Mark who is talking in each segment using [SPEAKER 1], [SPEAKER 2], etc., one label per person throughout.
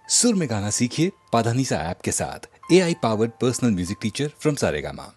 [SPEAKER 1] सुर में गाना सीखिए पाधानीसा ऐप के साथ। AI powered personal music teacher from Saregama.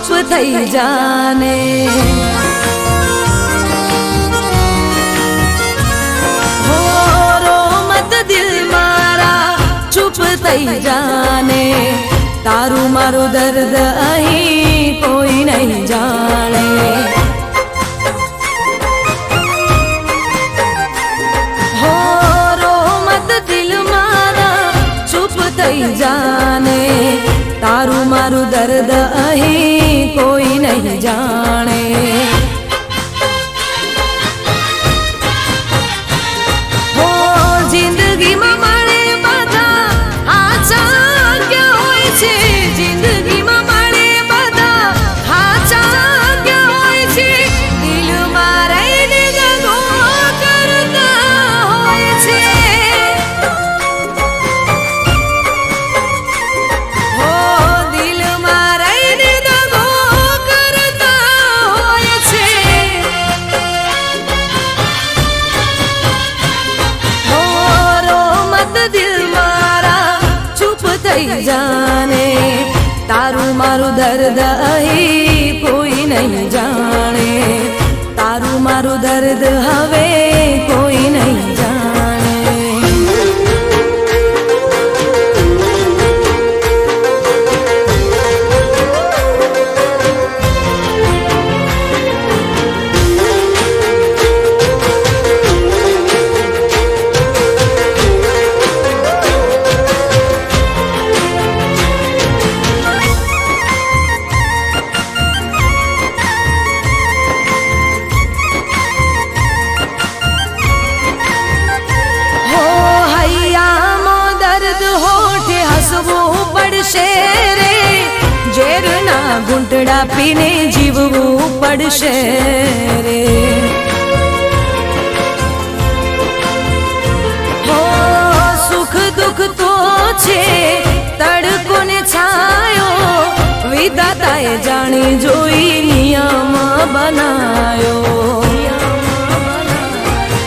[SPEAKER 2] ચૂપ થઈ જાને. હો રો મત દિલ મારા ચૂપ થઈ જાને, તારું મારું દર્દ અહીં કોઈ નહીં જાણે. હો રો મત દિલ મારા ચૂપ થઈ જાને, તારું મારું દર્દ અહીં કોઈ નહીં જાણે. હો જિંદગીમાં મળે બધા આછા ક્યાં હોય છે, જિંદગીમાં મળે બધા આછા ક્યાં હોય છે, દિલમાં રહીને દગો કરતા હોય છે. હો દિલમાં રહીને દગો કરતા હોય છે. હો રો મત દિલ મારા ચૂપ થઈ જાને, તારું મારું દર્દ અહીં કોઈ નહીં જાણે, તારું મારું દર્દ હવે કોઈ નહીં જાણે. હો હૈયામાં દર્દ હોઠે હસવું પડશે રે, ઝેરના ઘૂંટડા પીને જીવવું પડશે રે. હો સુખ દુઃખ તો છે તડકો ને છાયો, વિધાતાએ જાણી જોઈ નિયમ બનાયો.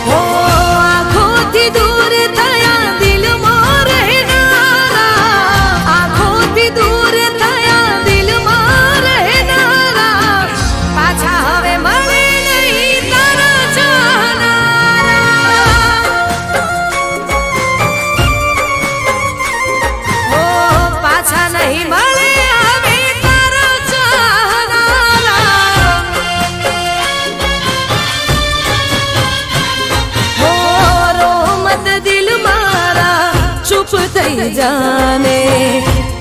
[SPEAKER 2] હો આંખોથી દૂર થયા દિલમાં રહેનારા, આંખોથી દૂર થયા દિલમાં રહેનારા, પાછા હવે મળે નહીં તારા ચાહનારા. હો પાછા નહીં મળે હવે તારા ચાહનારા. હો રો મત દિલ મારા ચૂપ થઈ જાને,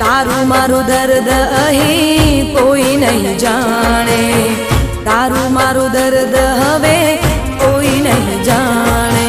[SPEAKER 2] તારું મારું દર્દ અહીં કોઈ નહીં જાણે, તારું મારું દર્દ હવે કોઈ નહીં જાણે.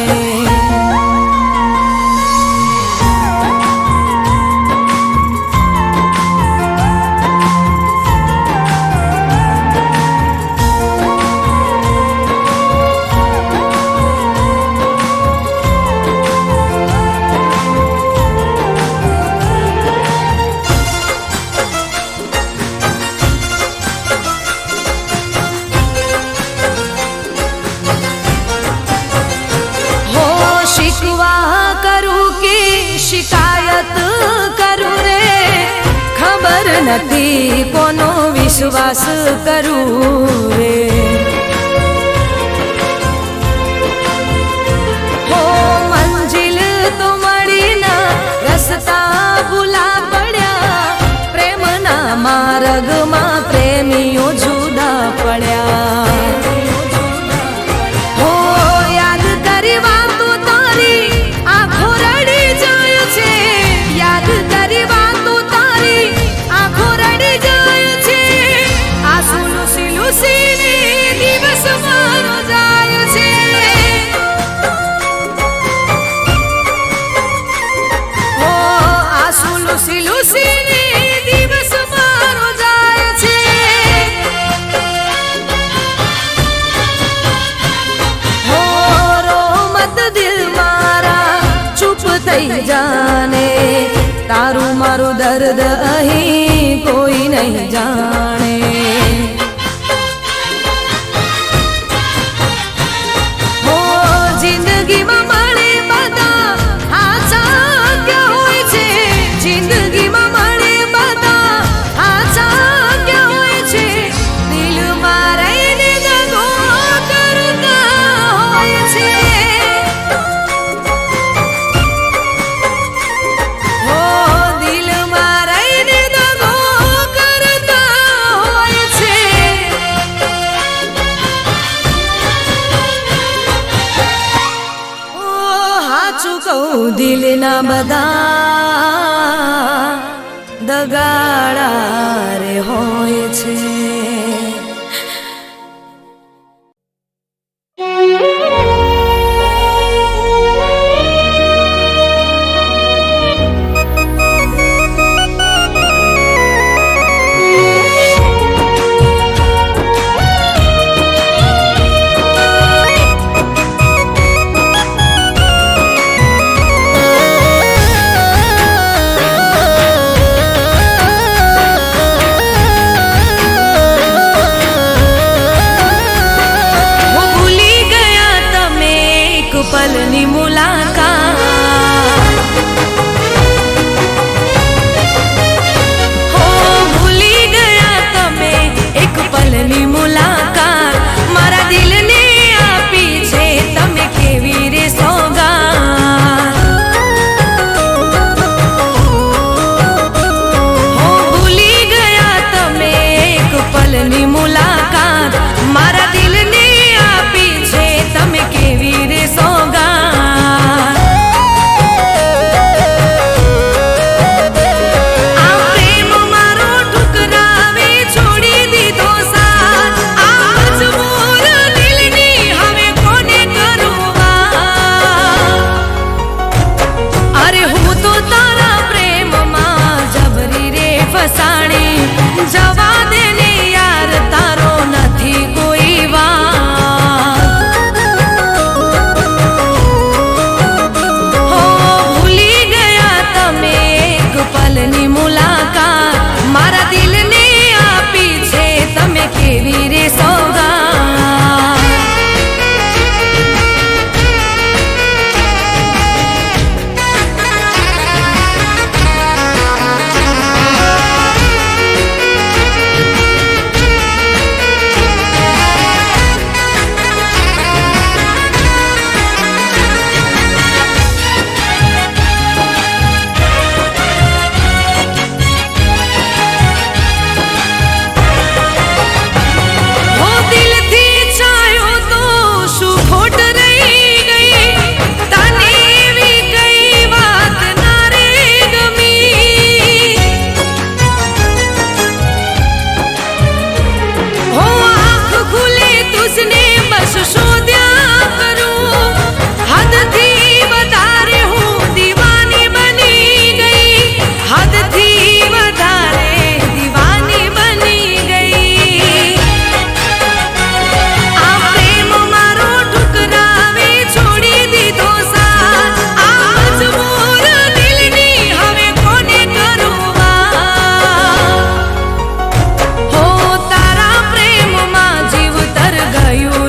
[SPEAKER 2] હો શિકવા કરું કે શિકાયત કરું રે, ખબર નથી કોનો વિશ્વાસ કરું રે. હો મંજિલ તો મળી ના રસ્તા ભૂલા પડ્યા, પ્રેમના માર્ગમાં પ્રેમીઓ જુદા પડ્યા. હો યાદ કરી વાતો તારી આંખો રડી જાય છે, યાદ કરી વાતો તારી આંખો રડી જાય છે, આંસુ લૂસી લૂસીને દિવસ મારો જાય છે. હો આંસુ લૂસી લૂસીને દિવસ મારો જાય છે. હો રો મત દિલ મારા ચૂપ થઈ જાને, તારું મારું દર્દ અહીં કોઈ નહીં જાણે. હો જિંદગીમાં મળે બધા આછા ક્યાં હોય છે, જિંદગીમાં મળે બધા આછા ક્યાં હોય છે, उसने बस शोध्या करूं हदથી વધારે હું દીવાની બની ગઈ હદથી વધારે દીવાની બની ગઈ આ પ્રેમ મારો ઠુકરાવે છોડી દીધો સાથ આ મજબૂર દિલની હવે કોને કરું વાત હો તારા પ્રેમમાં જીવ તર ગયું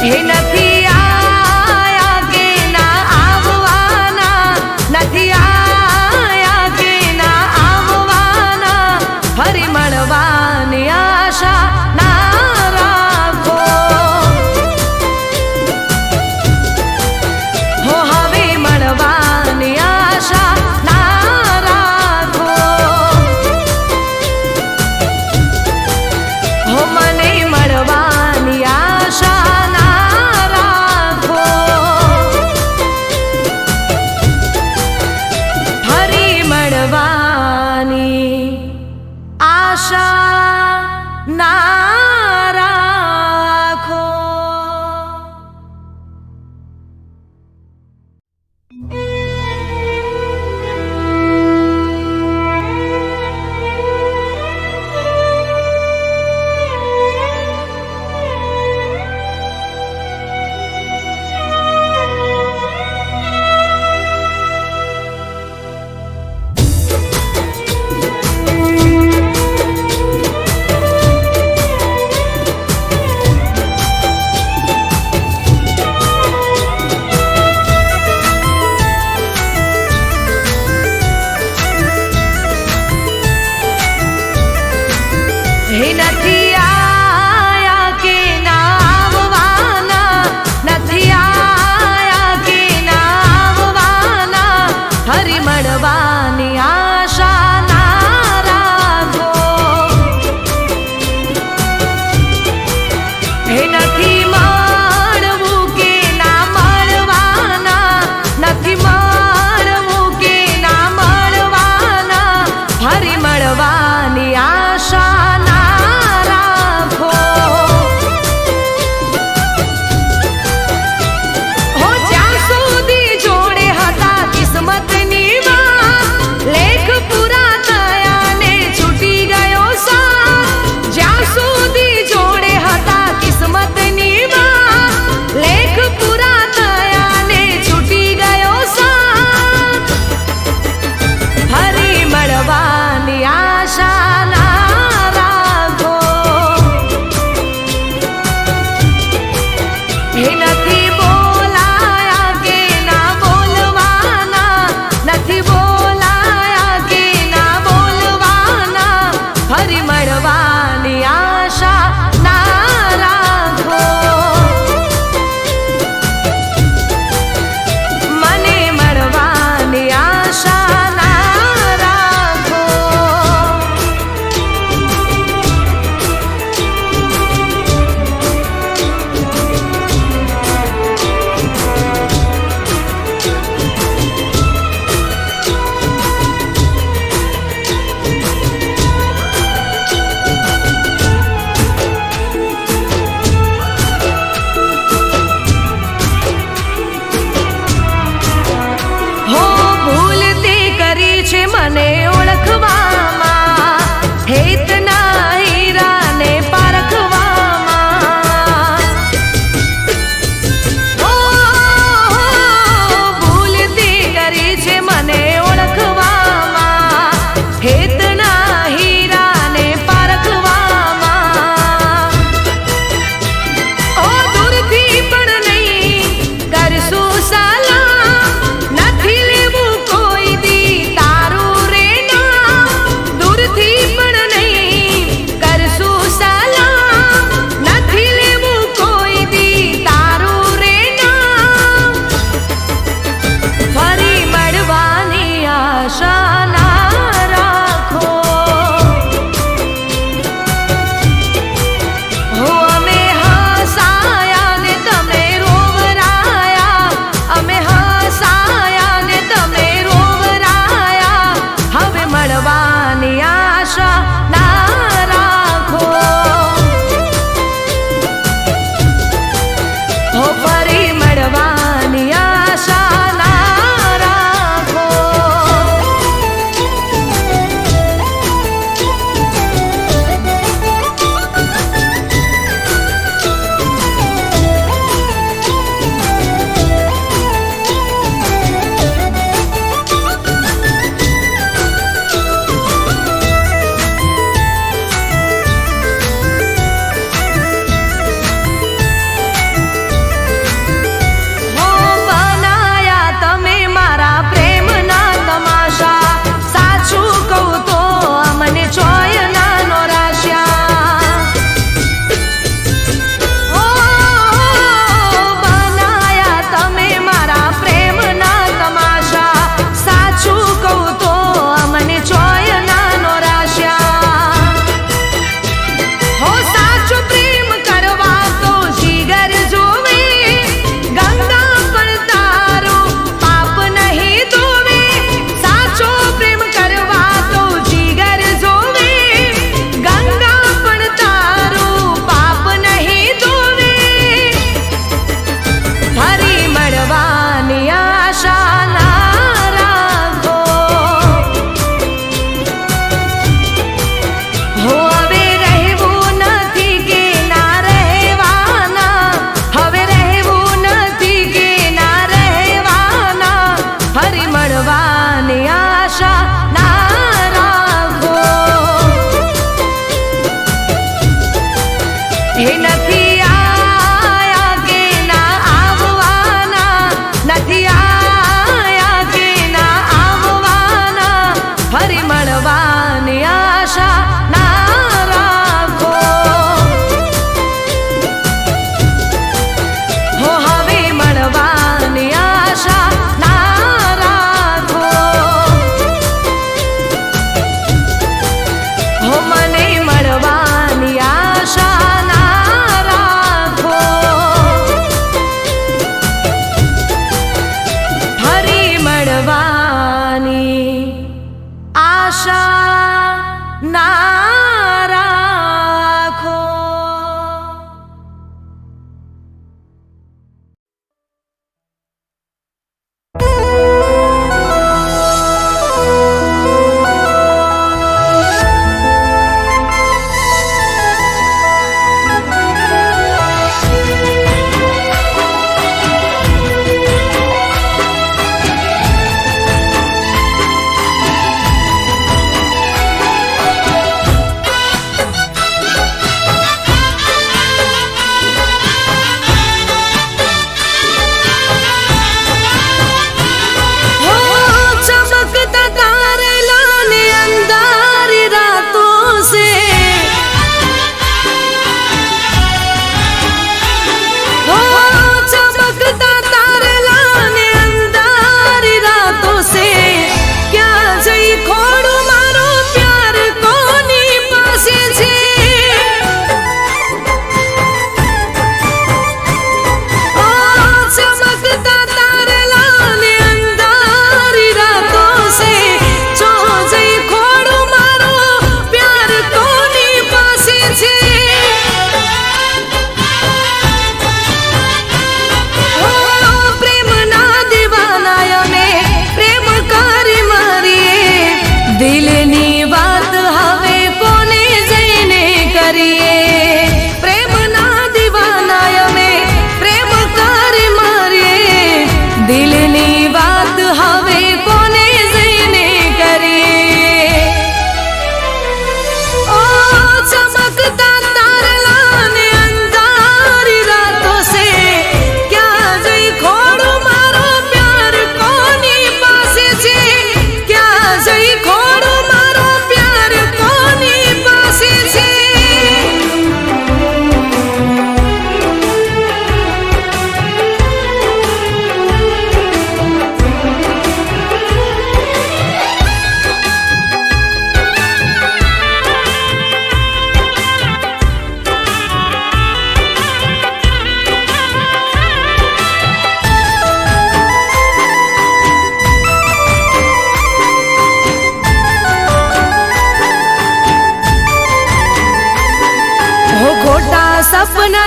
[SPEAKER 2] હે નથી આયા કે ના આવવાના, નથી આયા કે ના આવવાના, ફરી મળવાની આશા ના રાખો. હો હવે મળવાની આશા ના રાખો. હો મને મળવાની આશા ના રાખો.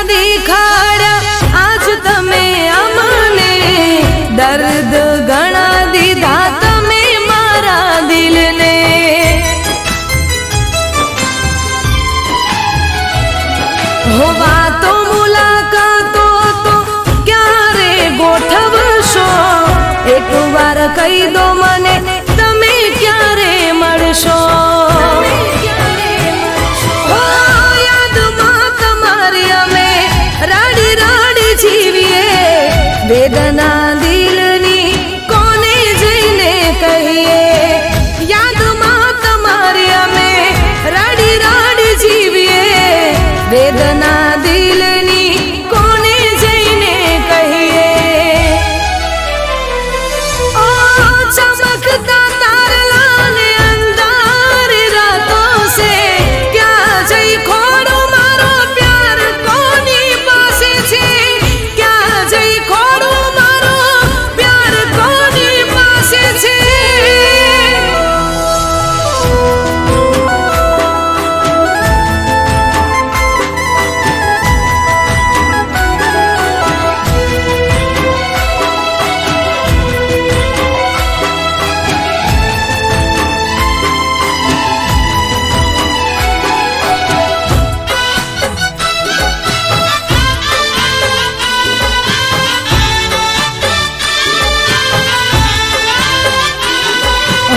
[SPEAKER 2] દેખાડ્યા આજ તમે અમને, દર્દ ઘણા દીધા તમે મારા દિલને. હો વાતો મુલાકાતો તો ક્યારે ગોઠવશો, એક વાર કહી દો મને તમે ક્યારે મળશો. હો યાદમાં તમારી અમે રાડી રાડી જીવીએ, વેદના દિલની કોને જઈને કહીએ. યાદમાં તમારી અમે રાડી રાડી જીવીએ, વેદના દિલની કોને જઈને કહીએ. ઓ ચમકતા તારલા ને અંધારી રાતો સે, ક્યાં જઈ ખોડું મારો પ્યાર કોની પાસે છે, ક્યાં જઈ ખોડું મારો પ્યાર કોની પાસે છે.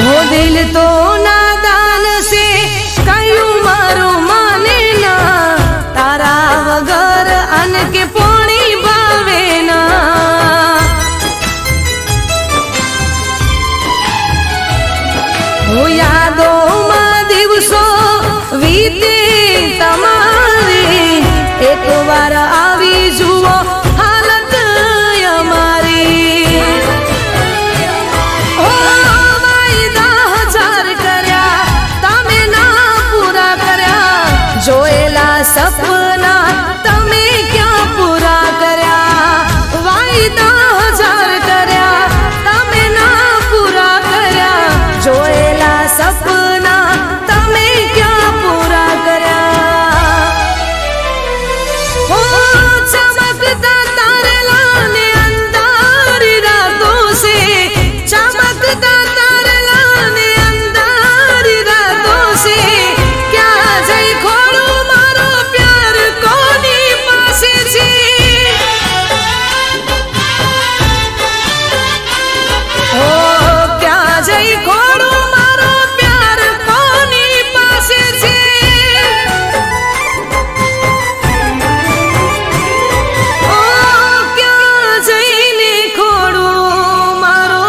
[SPEAKER 2] हो दिल तो नादान से कयूं मारू माने ना, तारा वगर अन के पोणी भावे ना. हो यादो માં દિવસો વીતે તમારી, એક વાર આવી જુઓ હાલત અમારી. હો જોયેલા સપના તમે ક્યાં પૂરા કર્યા, વાયદા હજાર કર્યા તમે ના પૂરા કર્યા, જોયેલા સપના તમે ક્યાં પૂરા કર્યા. હો ચમકતા તારલા ને અંધારી રાતો સે, ચમકતા તારલા ને અંધારી રાતો સે, ક્યાં જઈ ખોડું મારો પ્યાર કોની પાસે છે. ઓ ક્યાં જઈ ખોડું મારો પ્યાર કોની પાસે છે. ઓ ક્યાં જઈને ખોડું મારો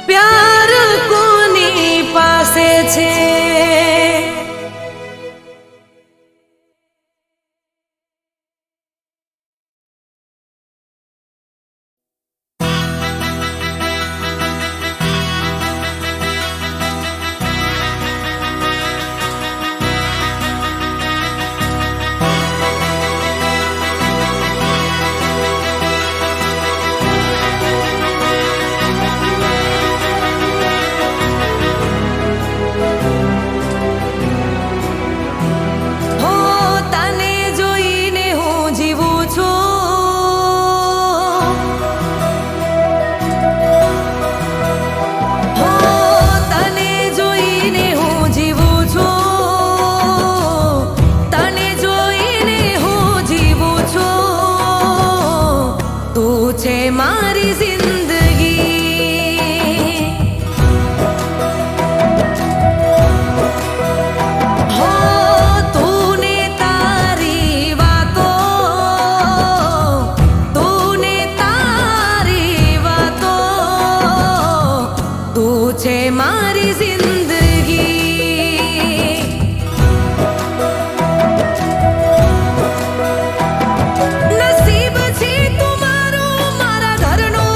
[SPEAKER 2] પ્યાર કોની પાસે છે. હો તને જોઈને હું જીવું છું, હો તને જોઈને હું જીવું છું, તને જોઈને હું જીવું છું. તું છે મારી જિંદગી, હો તું ને તારી વાતો, તું ને તારી વાતો, તું છે મારી જિંદગી. નસીબ છે તું મારું, મારા ઘરનું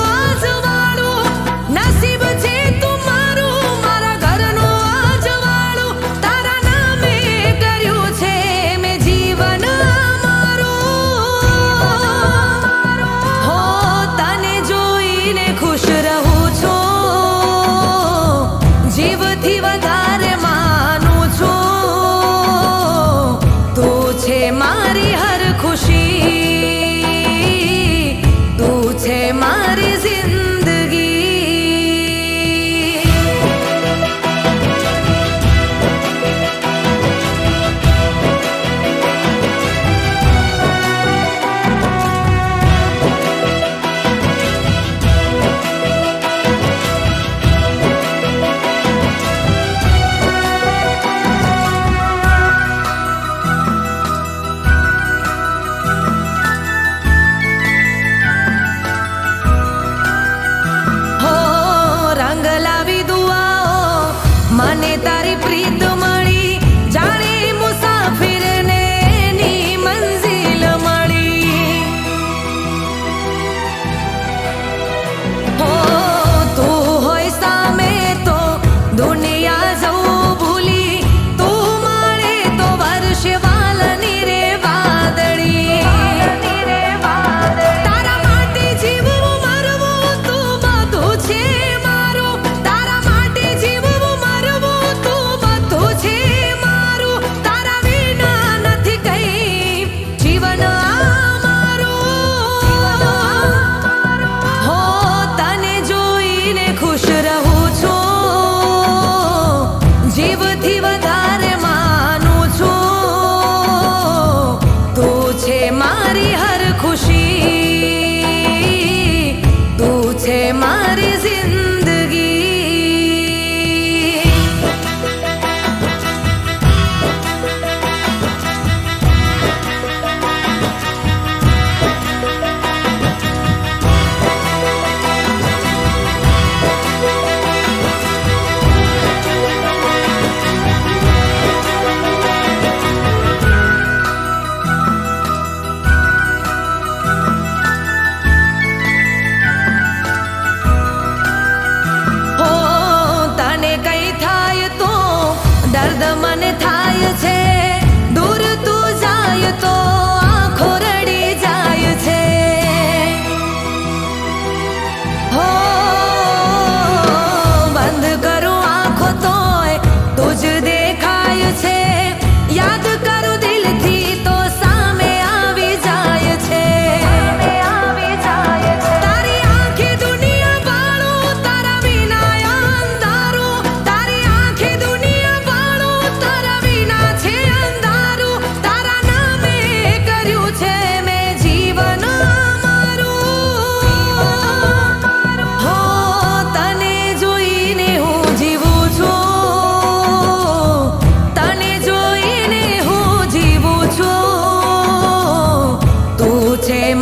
[SPEAKER 2] મારી હર ખુશી, તું છે મારી જિંદગી. દર્દ મને થાય છે, દૂર તું જાય તો આંખો રડી જાય છે. હો બંધ કરું આંખો તોય તુજ દેખાય છે, યાદ કરું દિલથી તો સામે આવી જાય છે. તારી આંખે દુનિયા વાળું, તારા વિના અંધારું, તારી આંખે છે